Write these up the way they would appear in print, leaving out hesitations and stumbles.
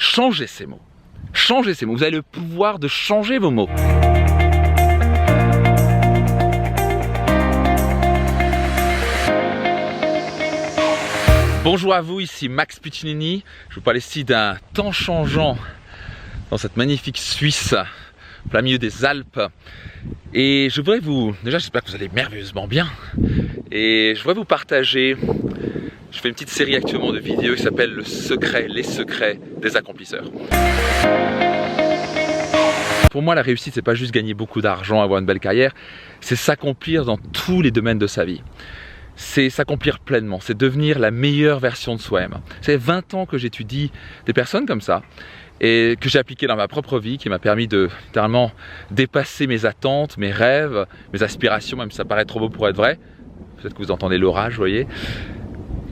changez ces mots. Changez ces mots. Vous avez le pouvoir de changer vos mots. Bonjour à vous, ici Max Piccinini. Je vous parle ici d'un temps changeant dans cette magnifique Suisse, plein milieu des Alpes. Et je voudrais déjà j'espère que vous allez merveilleusement bien. Et je voudrais vous partager, je fais une petite série actuellement de vidéos qui s'appelle les secrets des accomplisseurs. Pour moi, la réussite, c'est pas juste gagner beaucoup d'argent, avoir une belle carrière, c'est s'accomplir dans tous les domaines de sa vie. C'est s'accomplir pleinement, c'est devenir la meilleure version de soi-même. C'est 20 ans que j'étudie des personnes comme ça et que j'ai appliqué dans ma propre vie, qui m'a permis de littéralement dépasser mes attentes, mes rêves, mes aspirations, même si ça paraît trop beau pour être vrai. Peut-être que vous entendez l'orage, vous voyez.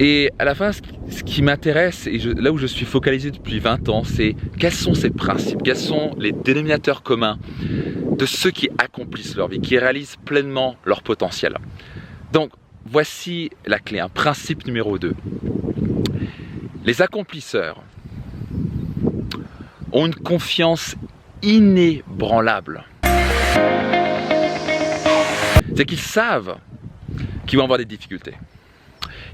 Et à la fin, ce qui m'intéresse, et là où je suis focalisé depuis 20 ans, c'est quels sont ces principes, quels sont les dénominateurs communs de ceux qui accomplissent leur vie, qui réalisent pleinement leur potentiel. Donc, voici la clé, un principe numéro 2. Les accomplisseurs ont une confiance inébranlable. C'est qu'ils savent qu'ils vont avoir des difficultés.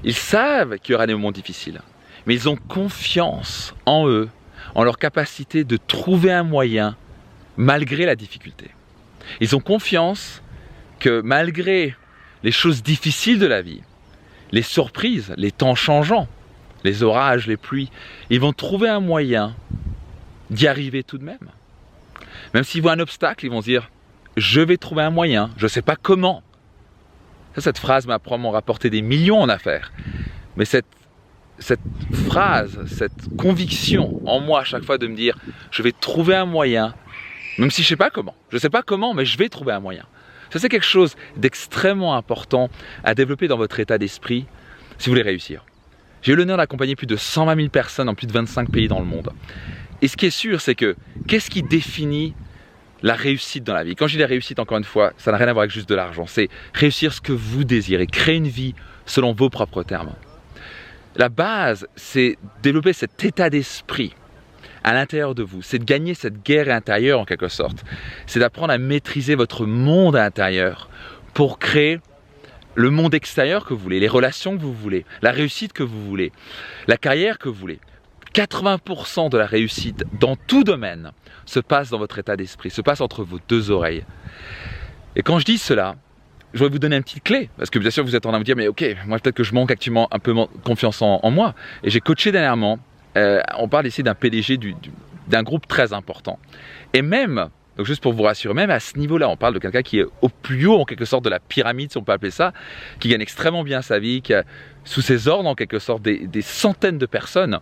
Ils savent qu'il y aura des moments difficiles. Mais ils ont confiance en eux, en leur capacité de trouver un moyen malgré la difficulté. Ils ont confiance que malgré les choses difficiles de la vie, les surprises, les temps changeants, les orages, les pluies, ils vont trouver un moyen d'y arriver tout de même. Même s'ils voient un obstacle, ils vont se dire « je vais trouver un moyen, je ne sais pas comment ». Cette phrase m'a probablement rapporté des millions en affaires. Mais cette phrase, cette conviction en moi à chaque fois de me dire « je vais trouver un moyen », même si je ne sais pas comment. Je ne sais pas comment, mais je vais trouver un moyen. Ça, c'est quelque chose d'extrêmement important à développer dans votre état d'esprit si vous voulez réussir. J'ai eu l'honneur d'accompagner plus de 120 000 personnes dans plus de 25 pays dans le monde. Et ce qui est sûr, c'est que qu'est-ce qui définit la réussite dans la vie? Quand je dis la réussite, encore une fois, ça n'a rien à voir avec juste de l'argent. C'est réussir ce que vous désirez, créer une vie selon vos propres termes. La base, c'est développer cet état d'esprit à l'intérieur de vous, c'est de gagner cette guerre intérieure en quelque sorte. C'est d'apprendre à maîtriser votre monde intérieur pour créer le monde extérieur que vous voulez, les relations que vous voulez, la réussite que vous voulez, la carrière que vous voulez. 80% de la réussite dans tout domaine se passe dans votre état d'esprit, se passe entre vos deux oreilles. Et quand je dis cela, je vais vous donner une petite clé, parce que bien sûr vous êtes en train de me dire, mais ok, moi peut-être que je manque actuellement un peu confiance en moi. Et j'ai coaché dernièrement. On parle ici d'un PDG d'un groupe très important. Et même, donc juste pour vous rassurer, même à ce niveau-là, on parle de quelqu'un qui est au plus haut en quelque sorte de la pyramide, si on peut appeler ça, qui gagne extrêmement bien sa vie, qui a sous ses ordres en quelque sorte des centaines de personnes.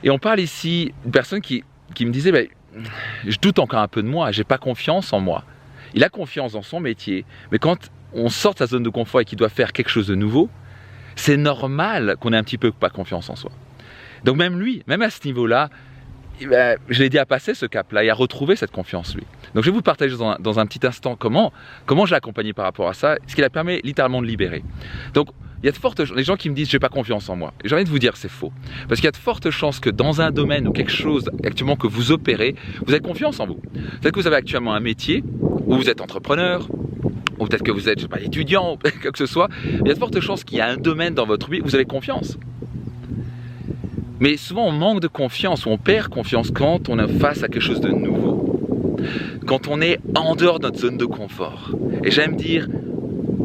Et on parle ici d'une personne qui me disait, ben, je doute encore un peu de moi, j'ai pas confiance en moi. Il a confiance dans son métier, mais quand on sort de sa zone de confort et qu'il doit faire quelque chose de nouveau, c'est normal qu'on ait un petit peu pas confiance en soi. Donc même lui, même à ce niveau-là, je l'ai aidé à passer ce cap-là et à retrouver cette confiance lui. Donc je vais vous partager dans un petit instant comment je l'ai accompagné par rapport à ça, ce qui l'a permis littéralement de libérer. Donc il y a de fortes chances, les gens qui me disent j'ai pas confiance en moi, j'ai envie de vous dire c'est faux. Parce qu'il y a de fortes chances que dans un domaine ou quelque chose actuellement que vous opérez, vous avez confiance en vous. Peut-être que vous avez actuellement un métier où vous êtes entrepreneur, ou peut-être que vous êtes, je sais pas, étudiant, ou quoi que ce soit, il y a de fortes chances qu'il y a un domaine dans votre vie où vous avez confiance. Mais souvent on manque de confiance ou on perd confiance quand on est face à quelque chose de nouveau. Quand on est en dehors de notre zone de confort. Et j'aime dire,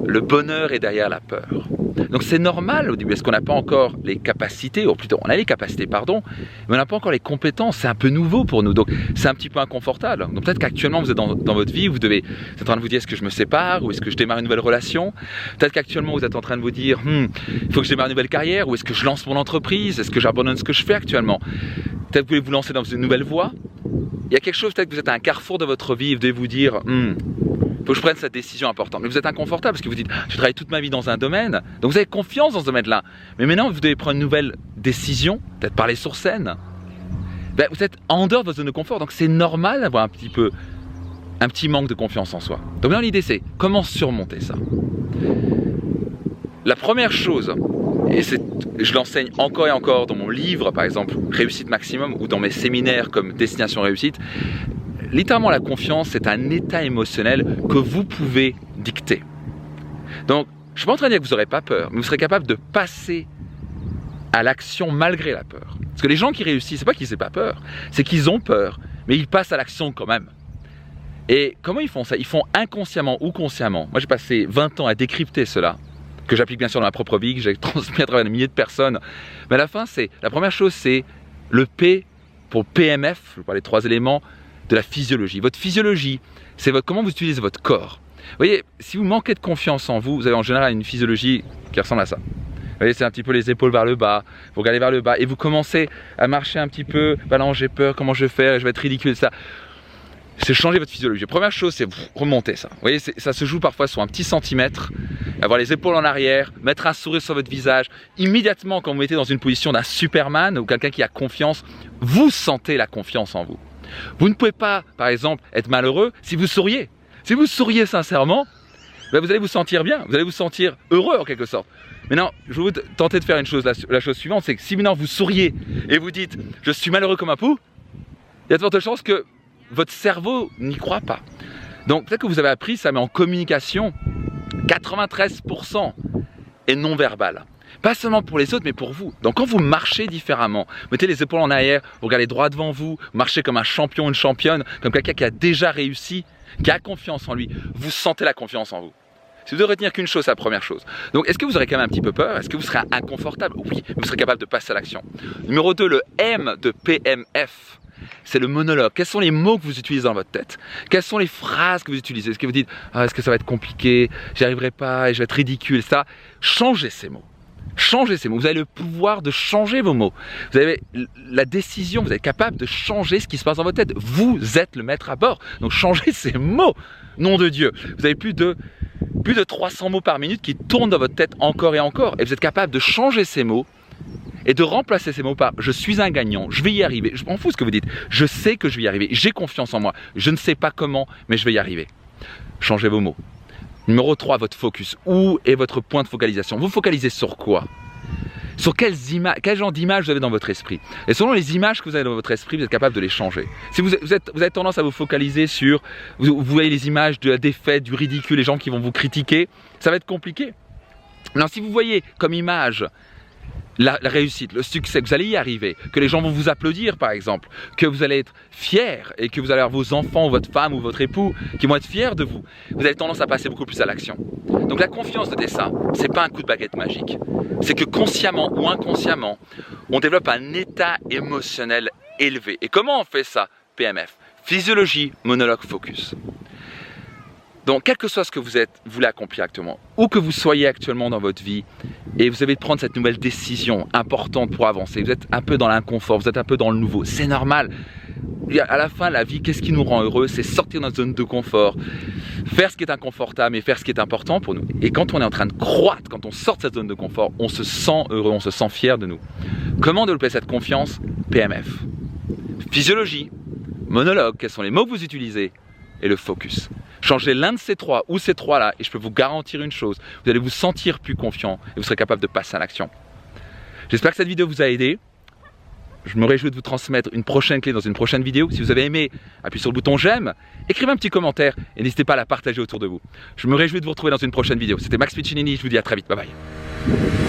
le bonheur est derrière la peur. Donc c'est normal au début, parce qu'on n'a pas encore les capacités, ou plutôt on a les capacités, pardon, mais on n'a pas encore les compétences, c'est un peu nouveau pour nous, donc c'est un petit peu inconfortable. Donc peut-être qu'actuellement vous êtes dans votre vie, vous êtes en train de vous dire est-ce que je me sépare, ou est-ce que je démarre une nouvelle relation. Peut-être qu'actuellement vous êtes en train de vous dire il faut que je démarre une nouvelle carrière, ou est-ce que je lance mon entreprise, est-ce que j'abandonne ce que je fais actuellement. Peut-être que vous voulez vous lancer dans une nouvelle voie. Il y a quelque chose, peut-être que vous êtes à un carrefour de votre vie et vous devez vous dire faut que je prenne cette décision importante. Mais vous êtes inconfortable parce que vous dites je travaille toute ma vie dans un domaine, donc vous avez confiance dans ce domaine-là. Mais maintenant vous devez prendre une nouvelle décision, peut-être parler sur scène. Vous êtes en dehors de votre zone de confort, donc c'est normal d'avoir un petit manque de confiance en soi. Donc maintenant l'idée c'est comment surmonter ça. La première chose Et je l'enseigne encore et encore dans mon livre, par exemple, Réussite Maximum, ou dans mes séminaires comme Destination Réussite. Littéralement, la confiance, c'est un état émotionnel que vous pouvez dicter. Donc, je ne suis pas en train de dire que vous n'aurez pas peur, mais vous serez capable de passer à l'action malgré la peur. Parce que les gens qui réussissent, c'est pas qu'ils n'aient pas peur, c'est qu'ils ont peur, mais ils passent à l'action quand même. Et comment ils font ça? Ils font inconsciemment ou consciemment. Moi, j'ai passé 20 ans à décrypter cela, que j'applique bien sûr dans ma propre vie, que j'ai transmis à travers des milliers de personnes. Mais à la fin, la première chose, c'est le P pour PMF, je vais parler de 3 éléments, de la physiologie. Votre physiologie, c'est comment vous utilisez votre corps. Vous voyez, si vous manquez de confiance en vous, vous avez en général une physiologie qui ressemble à ça. Vous voyez, c'est un petit peu les épaules vers le bas, vous regardez vers le bas et vous commencez à marcher un petit peu, bah non, j'ai peur, comment je vais faire, je vais être ridicule, ça. C'est changer votre physiologie. La première chose, c'est remonter ça. Vous voyez, ça se joue parfois sur un petit centimètre, avoir les épaules en arrière, mettre un sourire sur votre visage. Immédiatement, quand vous mettez dans une position d'un Superman ou quelqu'un qui a confiance, vous sentez la confiance en vous. Vous ne pouvez pas, par exemple, être malheureux si vous souriez. Si vous souriez sincèrement, ben vous allez vous sentir bien, vous allez vous sentir heureux en quelque sorte. Maintenant, je vais vous tenter de faire une chose, la chose suivante, c'est que si maintenant vous souriez et vous dites « je suis malheureux comme un pou », il y a de fortes chances que votre cerveau n'y croit pas. Donc peut-être que vous avez appris ça, mais en communication, 93% est non-verbal. Pas seulement pour les autres, mais pour vous. Donc quand vous marchez différemment, mettez les épaules en arrière, vous regardez droit devant vous, marchez comme un champion, une championne, comme quelqu'un qui a déjà réussi, qui a confiance en lui, vous sentez la confiance en vous. Si vous devez retenir qu'une chose, c'est la première chose. Donc est-ce que vous aurez quand même un petit peu peur? Est-ce que vous serez inconfortable? Oui, mais vous serez capable de passer à l'action. Numéro 2, le M de PMF. C'est le monologue. Quels sont les mots que vous utilisez dans votre tête? Quelles sont les phrases que vous utilisez? Est-ce que vous dites est-ce que ça va être compliqué, j'y arriverai pas, et je vais être ridicule, etc. Changez ces mots. Changez ces mots. Vous avez le pouvoir de changer vos mots. Vous avez la décision, vous êtes capable de changer ce qui se passe dans votre tête. Vous êtes le maître à bord. Donc changez ces mots. Nom de Dieu. Vous avez plus de 300 mots par minute qui tournent dans votre tête encore et encore. Et vous êtes capable de changer ces mots et de remplacer ces mots par « je suis un gagnant, je vais y arriver ». Je m'en fous ce que vous dites. Je sais que je vais y arriver. J'ai confiance en moi. Je ne sais pas comment, mais je vais y arriver. Changez vos mots. Numéro 3, votre focus. Où est votre point de focalisation? Vous focalisez sur quoi? Sur quel genre d'images vous avez dans votre esprit? Et selon les images que vous avez dans votre esprit, vous êtes capable de les changer. Si vous avez tendance à vous focaliser sur, vous voyez les images de la défaite, du ridicule, les gens qui vont vous critiquer, ça va être compliqué. Non, si vous voyez comme image la réussite, le succès, que vous allez y arriver, que les gens vont vous applaudir par exemple, que vous allez être fier et que vous allez avoir vos enfants, ou votre femme ou votre époux qui vont être fiers de vous, vous avez tendance à passer beaucoup plus à l'action. Donc la confiance de ça, c'est pas un coup de baguette magique. C'est que consciemment ou inconsciemment, on développe un état émotionnel élevé. Et comment on fait ça? PMF, physiologie, monologue, focus. Donc, quel que soit ce que vous voulez accomplir actuellement, où que vous soyez actuellement dans votre vie, et vous avez de prendre cette nouvelle décision importante pour avancer, vous êtes un peu dans l'inconfort, vous êtes un peu dans le nouveau, c'est normal. À la fin, la vie, qu'est-ce qui nous rend heureux? C'est sortir de notre zone de confort, faire ce qui est inconfortable et faire ce qui est important pour nous. Et quand on est en train de croître, quand on sort de cette zone de confort, on se sent heureux, on se sent fier de nous. Comment développer cette confiance? PMF. Physiologie, monologue, quels sont les mots que vous utilisez? Et le focus. Changez l'un de ces trois ou ces trois-là et je peux vous garantir une chose, vous allez vous sentir plus confiant et vous serez capable de passer à l'action. J'espère que cette vidéo vous a aidé. Je me réjouis de vous transmettre une prochaine clé dans une prochaine vidéo. Si vous avez aimé, appuyez sur le bouton j'aime, écrivez un petit commentaire et n'hésitez pas à la partager autour de vous. Je me réjouis de vous retrouver dans une prochaine vidéo. C'était Max Piccinini, je vous dis à très vite, bye bye.